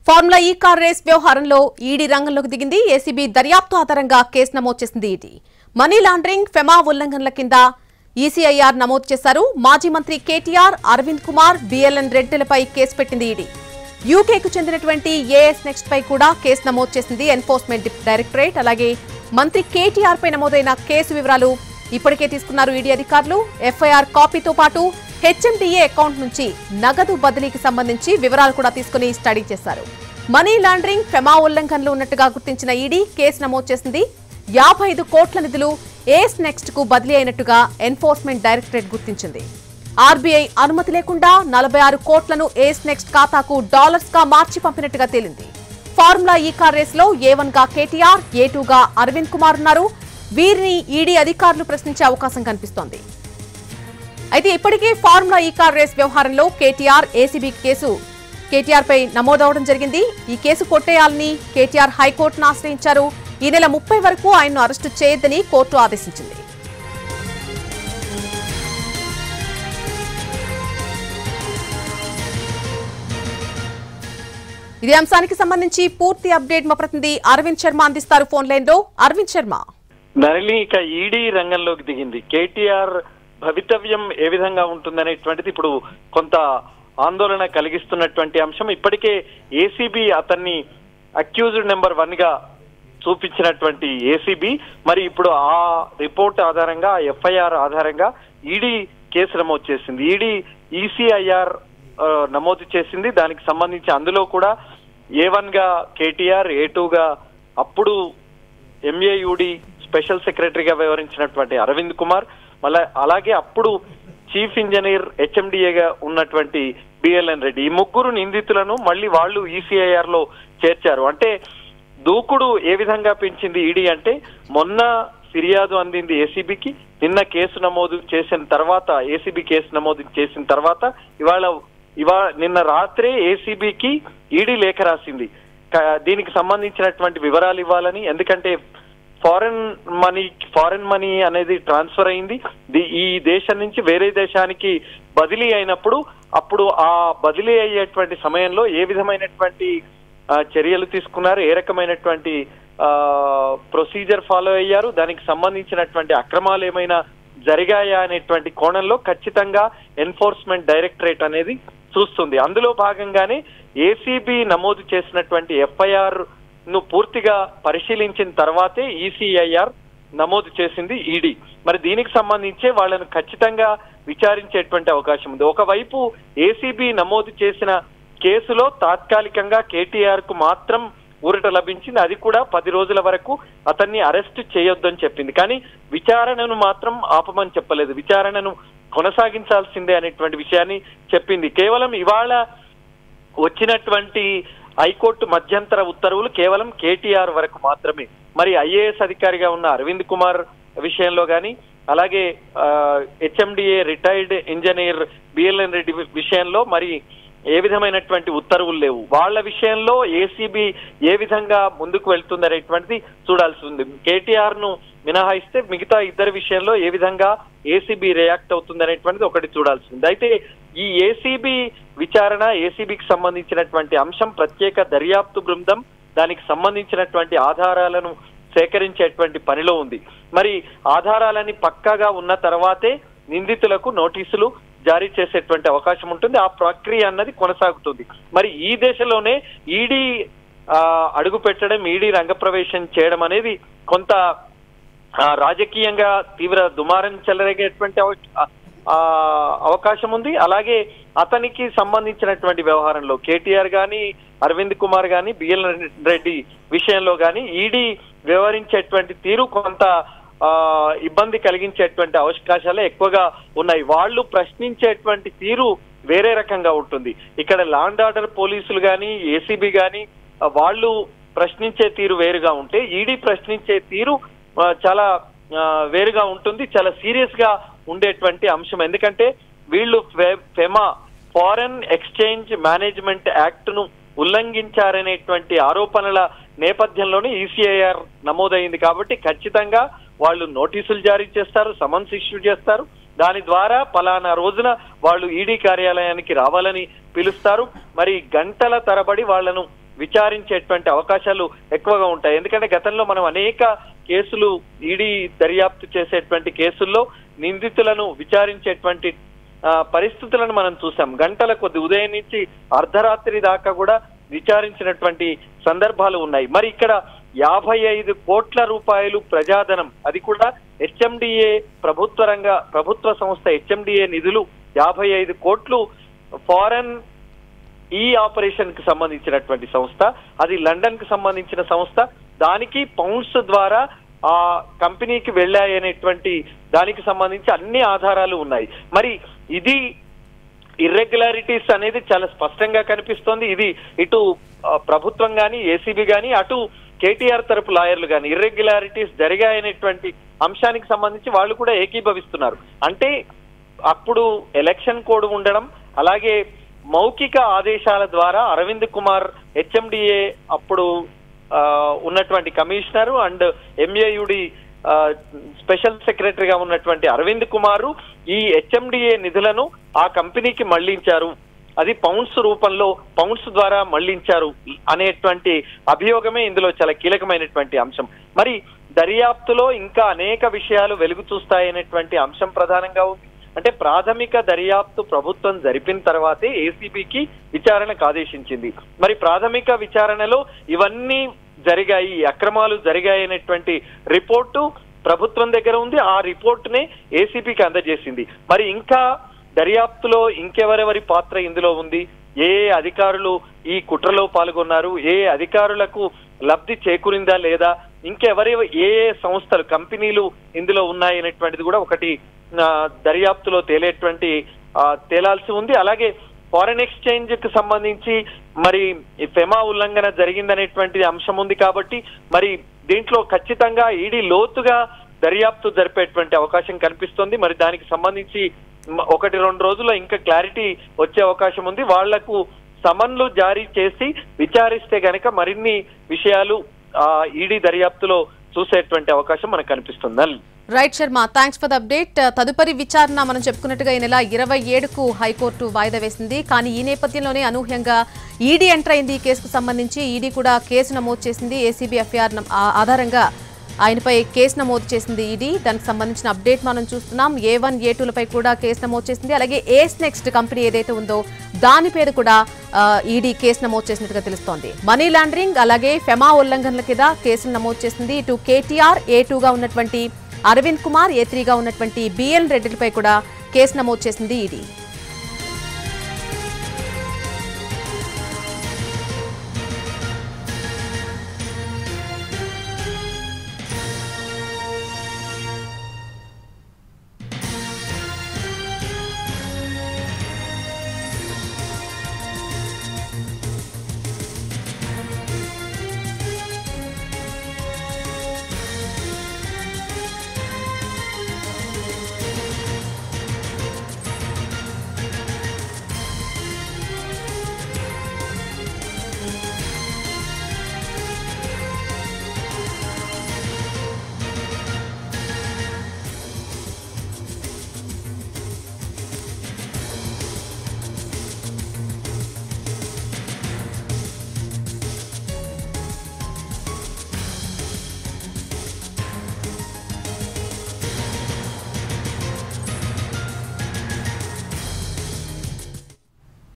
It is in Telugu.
ఫార్ములా ఈ కార్ రేస్ వ్యవహారంలో ఈడీ రంగంలోకి దిగింది. ఏసీబీ దర్యాప్తు ఆధారంగా కేసు నమోదు చేసింది. ఈడీ మనీ లాండరింగ్, ఫెమా ఉల్లంఘనల కింద ఈసీఐఆర్ నమోదు చేశారు. మాజీ మంత్రి కేటీఆర్, అరవింద్ కుమార్, బిఎల్ఎన్ రెడ్డిలపై కేసు పెట్టింది ఈడీ. యూకేకు చెందినటువంటి ఏఎస్ నెక్స్ట్ పై కూడా కేసు నమోదు చేసింది ఎన్ఫోర్స్మెంట్ డైరెక్టరేట్. అలాగే మంత్రి కేటీఆర్ పై నమోదైన కేసు వివరాలు ఇప్పటికే తీసుకున్నారు ఈడీ అధికారులు. ఎఫ్ఐఆర్ కాపీతో పాటు హెచ్ఎండిఏ అకౌంట్ నుంచి నగదు బదిలీకి సంబంధించి వివరాలు కూడా తీసుకుని స్టడీ చేశారు. మనీ లాండరింగ్, ఫెమా ఉల్లంఘనలు ఉన్నట్టుగా గుర్తించిన ఈడీ కేసు నమోదు చేసింది. 55 కోట్ల నిధులు ఏఎస్ నెక్స్ట్ కు బదిలీ అయినట్టుగా ఎన్ఫోర్స్మెంట్ డైరెక్టరేట్ గుర్తించింది. ఆర్బీఐ అనుమతి లేకుండా 46 కోట్లను ఏఎస్ నెక్స్ట్ ఖాతాకు డాలర్స్ గా మార్చి పంపినట్టుగా తేలింది. ఫార్ములా ఈ కార్ రేస్ లో A1 గా కేటీఆర్, A2 గా అరవింద్ కుమార్ ఉన్నారు. వీరిని ఈడీ అధికారులు ప్రశ్నించే అవకాశం కనిపిస్తోంది. అయితే ఇప్పటికే ఫార్ములా ఈ కార్ రేస్ వ్యవహారంలో కేటీఆర్, ఏసీబీ కేసు కేటీఆర్ పై నమోదవడం జరిగింది. ఈ కేసు కొట్టేయాలని కేటీఆర్ హైకోర్టును ఆశ్రయించారు. ఈ నెల 30 వరకు ఆయన్ను అరెస్టు చేయొద్దని కోర్టు ఆదేశించింది. ఇదే అంశానికి సంబంధించి పూర్తి అప్డేట్ మా ప్రతినిధి అరవింద్ శర్మ అందిస్తారు ఫోన్ లైన్ లో. అరవింద్ శర్మ, నరళి, ఇక ఈడీ రంగంలోకి దిగింది. కేటీఆర్ భవితవ్యం ఏ విధంగా ఉంటుందనేటువంటిది ఇప్పుడు కొంత ఆందోళన కలిగిస్తున్నటువంటి అంశం. ఇప్పటికే ఏసీబీ అతన్ని అక్యూజ్డ్ నెంబర్ 1 గా చూపించినటువంటి ఏసీబీ మరి ఇప్పుడు ఆ రిపోర్ట్ ఆధారంగా, ఎఫ్ఐఆర్ ఆధారంగా ఈడీ కేసు నమోదు చేసింది. ఈడీ ఈసీఐఆర్ నమోదు చేసింది. దానికి సంబంధించి అందులో కూడా A1 గా కేటీఆర్, A2 గా అప్పుడు ఎంఏయుడి స్పెషల్ సెక్రటరీగా వ్యవహరించినటువంటి అరవింద్ కుమార్, మళ్ళా అలాగే అప్పుడు చీఫ్ ఇంజనీర్ హెచ్ఎండిఏగా ఉన్నటువంటి బిఎల్ఎన్ రెడ్డి, ఈ ముగ్గురు నిందితులను మళ్ళీ వాళ్ళు ఈసీఐఆర్ లో చేర్చారు. అంటే దూకుడు ఏ విధంగా పెంచింది ఈడీ అంటే, మొన్న ఫిర్యాదు అందింది ఏసీబీకి, నిన్న కేసు నమోదు చేసిన తర్వాత, ఏసీబీ కేసు నమోదు చేసిన తర్వాత నిన్న రాత్రే ఏసీబీకి ఈడీ లేఖ రాసింది. దీనికి సంబంధించినటువంటి వివరాలు ఇవ్వాలని. ఎందుకంటే ఫారెన్ మనీ అనేది ట్రాన్స్ఫర్ అయింది. ఈ దేశం నుంచి వేరే దేశానికి బదిలీ అయినప్పుడు అప్పుడు ఆ బదిలీ అయ్యేటువంటి సమయంలో ఏ విధమైనటువంటి చర్యలు తీసుకున్నారు, ఏ రకమైనటువంటి ప్రొసీజర్ ఫాలో అయ్యారు, దానికి సంబంధించినటువంటి అక్రమాలు ఏమైనా జరిగాయా అనేటువంటి కోణంలో ఖచ్చితంగా ఎన్ఫోర్స్మెంట్ డైరెక్టరేట్ అనేది చూస్తుంది. అందులో భాగంగానే ఏసీబీ నమోదు చేసినటువంటి ఎఫ్ఐఆర్ ను పూర్తిగా పరిశీలించిన తర్వాతే ఈసీఐఆర్ నమోదు చేసింది ఈడీ. మరి దీనికి సంబంధించే వాళ్ళను ఖచ్చితంగా విచారించేటువంటి అవకాశం ఉంది. ఒకవైపు ఏసీబీ నమోదు చేసిన కేసులో తాత్కాలికంగా కేటీఆర్ కు మాత్రం ఊరట లభించింది. అది కూడా 10 రోజుల వరకు అతన్ని అరెస్ట్ చేయొద్దని చెప్పింది. కానీ విచారణను మాత్రం ఆపమని చెప్పలేదు. విచారణను కొనసాగించాల్సిందే అనేటువంటి విషయాన్ని చెప్పింది. కేవలం ఇవాళ వచ్చినటువంటి హైకోర్టు మధ్యంతర ఉత్తర్వులు కేవలం కేటీఆర్ వరకు మాత్రమే. మరి ఐఏఎస్ అధికారిగా ఉన్న అరవింద్ కుమార్ విషయంలో కానీ, అలాగే HMDA retired engineer BLN Reddy విషయంలో మరి ఏ విధమైనటువంటి ఉత్తర్వులు లేవు. వాళ్ళ విషయంలో ఏసీబీ ఏ విధంగా ముందుకు వెళ్తుందనేటువంటిది చూడాల్సి ఉంది. కేటీఆర్ ను మినహాయిస్తే మిగతా ఇద్దరి విషయంలో ఏ విధంగా ఏసీబీ రియాక్ట్ అవుతుందనేటువంటిది ఒకటి చూడాల్సి ఉంది. అయితే ఈ ఏసీబీ విచారణ, ఏసీబీకి సంబంధించినటువంటి అంశం ప్రత్యేక దర్యాప్తు బృందం దానికి సంబంధించినటువంటి ఆధారాలను సేకరించేటువంటి పనిలో ఉంది. మరి ఆధారాలని పక్కాగా ఉన్న తర్వాతే నిందితులకు నోటీసులు జారీ చేసేటువంటి అవకాశం ఉంటుంది. ఆ ప్రక్రియ అన్నది కొనసాగుతుంది. మరి ఈ దశలోనే ఈడీ అడుగు పెట్టడం, ఈడీ రంగప్రవేశం చేయడం అనేది కొంత రాజకీయంగా తీవ్ర దుమారం చెలరేగేటువంటి అవకాశం ఉంది. అలాగే అతనికి సంబంధించినటువంటి వ్యవహారంలో కేటీఆర్ గాని, అరవింద్ కుమార్ గాని, బిఎల్ఎన్ రెడ్డి విషయంలో గాని ఈడీ వ్యవహరించేటువంటి తీరు కొంత ఇబ్బంది కలిగించేటువంటి అవకాశాలే ఎక్కువగా ఉన్నాయి. వాళ్ళు ప్రశ్నించేటువంటి తీరు వేరే రకంగా ఉంటుంది. ఇక్కడ లాండ్ ఆర్డర్ పోలీసులు గాని, ఏసీబీ గాని వాళ్ళు ప్రశ్నించే తీరు వేరుగా ఉంటే, ఈడీ ప్రశ్నించే తీరు చాలా వేరుగా ఉంటుంది. చాలా సీరియస్ గా ఉండేటువంటి అంశం. ఎందుకంటే వీళ్ళు FEMA, foreign exchange management act ను ఉల్లంఘించారనేటువంటి ఆరోపణల నేపథ్యంలోనే ఈసీఐఆర్ నమోదైంది. కాబట్టి ఖచ్చితంగా వాళ్ళు నోటీసులు జారీ చేస్తారు, సమన్స్ ఇష్యూ చేస్తారు. దాని ద్వారా పలానా రోజున వాళ్ళు ఈడీ కార్యాలయానికి రావాలని పిలుస్తారు. మరి గంటల తరబడి వాళ్లను విచారించేటువంటి అవకాశాలు ఎక్కువగా ఉంటాయి. ఎందుకంటే గతంలో మనం అనేక కేసులు ఈడీ దర్యాప్తు చేసేటువంటి కేసుల్లో నిందితులను విచారించేటువంటి పరిస్థితులను మనం చూసాం. గంటల కొద్ది ఉదయం నుంచి అర్ధరాత్రి దాకా కూడా విచారించినటువంటి సందర్భాలు ఉన్నాయి. మరి ఇక్కడ 55 కోట్ల రూపాయలు ప్రజాధనం, అది కూడా హెచ్ఎండిఏ ప్రభుత్వ సంస్థ హెచ్ఎండిఏ నిధులు 55 కోట్లు ఫారెన్ ఈ ఆపరేషన్ కి సంబంధించినటువంటి సంస్థ, అది లండన్ కి సంబంధించిన సంస్థ. దానికి పౌండ్స్ ద్వారా ఆ కంపెనీకి వెళ్ళాయనేటువంటి దానికి సంబంధించి అన్ని ఆధారాలు ఉన్నాయి. మరి ఇది ఇర్రెగ్యులారిటీస్ అనేది చాలా స్పష్టంగా కనిపిస్తోంది. ఇది ఇటు ప్రభుత్వం గాని, ఏసీబీ గాని, అటు కేటీఆర్ తరపు లాయర్లు గాని ఇర్రెగ్యులారిటీస్ జరిగాయనేటువంటి అంశానికి సంబంధించి వాళ్ళు కూడా ఏకీభవిస్తున్నారు. అంటే అప్పుడు ఎలక్షన్ కోడ్ ఉండడం, అలాగే మౌఖిక ఆదేశాల ద్వారా అరవింద్ కుమార్ హెచ్ఎండిఏ అప్పుడు ఉన్నటువంటి కమిషనర్ అండ్ ఎంఏయుడి స్పెషల్ సెక్రటరీగా ఉన్నటువంటి అరవింద్ కుమార్ ఈ హెచ్ఎండిఏ నిధులను ఆ కంపెనీకి మళ్లించారు, అది పౌండ్స్ రూపంలో పౌండ్స్ ద్వారా మళ్లించారు అనేటువంటి అభియోగమే ఇందులో చాలా కీలకమైనటువంటి అంశం. మరి దర్యాప్తులో ఇంకా అనేక విషయాలు వెలుగు చూస్తాయనేటువంటి అంశం ప్రధానంగా ఉంది. అంటే ప్రాథమిక దర్యాప్తు ప్రభుత్వం జరిపిన తర్వాతే ఏసీబీకి విచారణకు ఆదేశించింది. మరి ప్రాథమిక విచారణలో ఇవన్నీ జరిగాయి, అక్రమాలు జరిగాయనేటువంటి రిపోర్టు ప్రభుత్వం దగ్గర ఉంది. ఆ రిపోర్టునే ఏసీబీకి అందజేసింది. మరి ఇంకా దర్యాప్తులో ఇంకెవరెవరి పాత్ర ఇందులో ఉంది, ఏ అధికారులు ఈ కుట్రలో పాల్గొన్నారు, ఏ అధికారులకు లబ్ధి చేకూరిందా లేదా, ఇంకెవరి ఏ సంస్థలు కంపెనీలు ఇందులో ఉన్నాయనేటువంటిది కూడా ఒకటి దర్యాప్తులో తేలాల్సి ఉంది. అలాగే ఫారెన్ ఎక్స్చేంజ్ కి సంబంధించి మరి ఫెమా ఉల్లంఘన జరిగిందనేటువంటి అంశం ఉంది. కాబట్టి మరి దీంట్లో ఖచ్చితంగా ఈడీ లోతుగా దర్యాప్తు జరిపేటువంటి అవకాశం కనిపిస్తోంది. మరి దానికి సంబంధించి 1-2 రోజుల్లో ఇంకా క్లారిటీ వచ్చే అవకాశం ఉంది. వాళ్లకు సమన్లు జారీ చేసి విచారిస్తే గనక మరిన్ని విషయాలు ఈడీ దర్యాప్తులో చూసేటువంటి అవకాశం మనకు కనిపిస్తుంది. Right Sharma, thanks for the update. తదుపరి విచారణ మనం చెప్పుకున్నట్టుగా ఈ నెల 27కు హైకోర్టు వాయిదా వేసింది. కానీ ఈ నేపథ్యంలోనే అనూహ్యంగా ఈడీ ఎంటర్ అయింది. ఈ కేసుకు సంబంధించి ఈడీ కూడా కేసు నమోదు చేసింది. ఏసీబీ ఎఫ్ఐఆర్ ఆధారంగా ఆయనపై కేసు నమోదు చేసింది ఈడీ. దానికి సంబంధించిన అప్డేట్ మనం చూస్తున్నాం. A1, A2లపై కూడా కేసు నమోదు చేసింది. అలాగే ఏస్ నెక్స్ట్ కంపెనీ ఏదైతే ఉందో దాని పేరు కూడా ఈడీ కేసు నమోదు చేసినట్టుగా తెలుస్తోంది. మనీ లాండరింగ్ అలాగే ఫెమా ఉల్లంఘనల కింద కేసులు నమోదు చేసింది. ఇటు కేటీఆర్, A2గా ఉన్నటువంటి అరవింద్ కుమార్, A3గా ఉన్నటువంటి BL రెడ్డిలపై కూడా కేసు నమోదు చేసింది ఈడీ.